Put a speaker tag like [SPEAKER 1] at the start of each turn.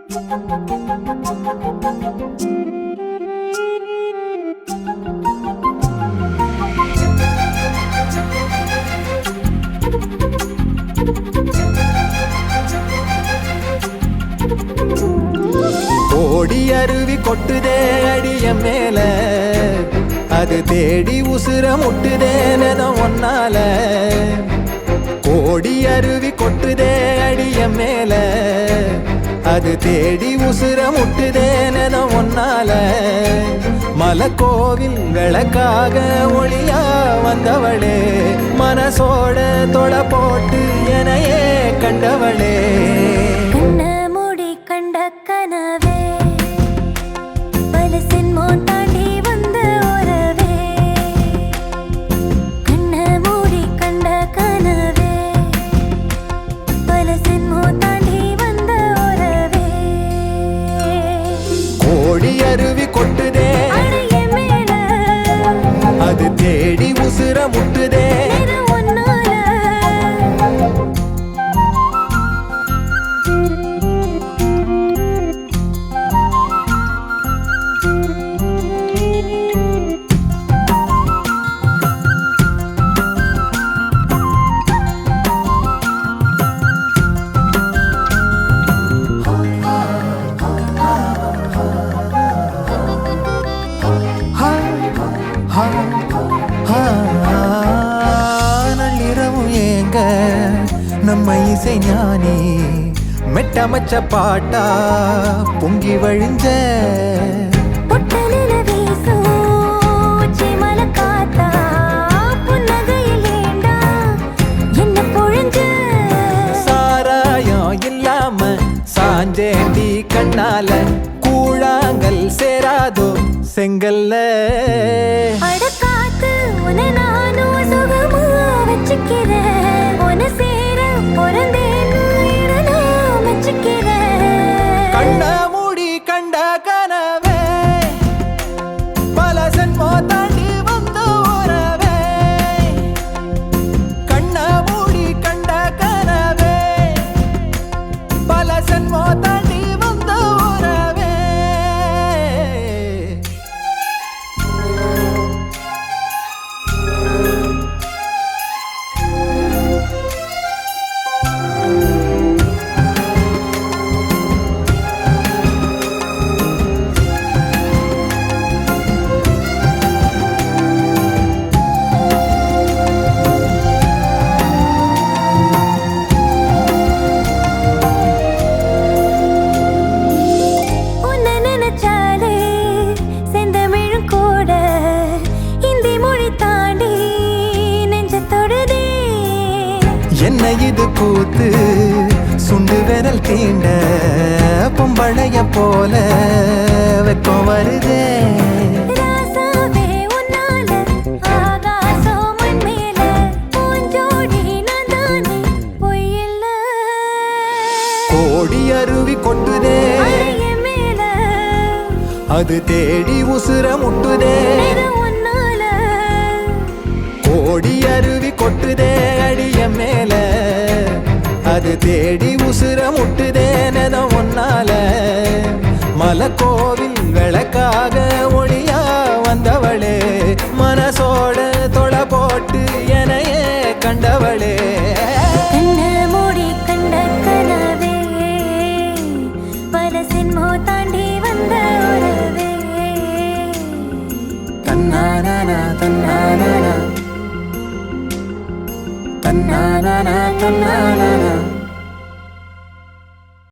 [SPEAKER 1] ஓடி அருவி கொட்டுதே அடிய மேல, அது தேடி உசுர முட்டுதேனதான் ஒன்னால. ஓடி அருவி கொட்டுதே அடிய மேல, அது தேடி உசுர முட்டுதேனதான் ஒன்னால. மலக்கோவில் விளக்காக ஒளியா வந்தவளே, மனசோட தொலை போட்டு எனையே கண்டவளே. அருவி கொட்டுதே அது தேடி உசுர முட்டுதே. நள்ளிரவும் ஏங்க நம்ம இசை ஞானி மெட்டமச்ச பாட்டா பொங்கி வழிஞ்ச. சாராயம் இல்லாம சாஞ்சேண்டி கண்ணால கூழாங்கல் சேராதோ செங்கல்ல.
[SPEAKER 2] அடக்காத்து உன நானும் சுகமா வச்சுக்கிறேன், உன சேர பொறந்தேன்னு நான் வச்சுக்கிறேன்.
[SPEAKER 1] கண்ண மூடி கண்ட கனவே பல சென்மோ தாண்டி வந்த உறவே. கண்ண மூடி கண்ட கனவே பல சென்மோ தாண்டி வந்த உறவே. என்ன இது கூத்து சுண்டு விரல் தீண்ட பொம்பளைய போல வெக்கம் வருதே. கோடி அருவி கொட்டுதே அது தேடி உசுர முட்டுதே. கோடி அருவி கொட்டுதே அடிய மேல, அது தேடி உசுர முட்டுதேனதான் ஒன்னால. மலக்கோவில் விளக்காக ஒளியா வந்தவளே, மனசோட தொலை போட்டு எனையே கண்டவளே. தன்னானா தன்னானா தன்னானா தன்னானா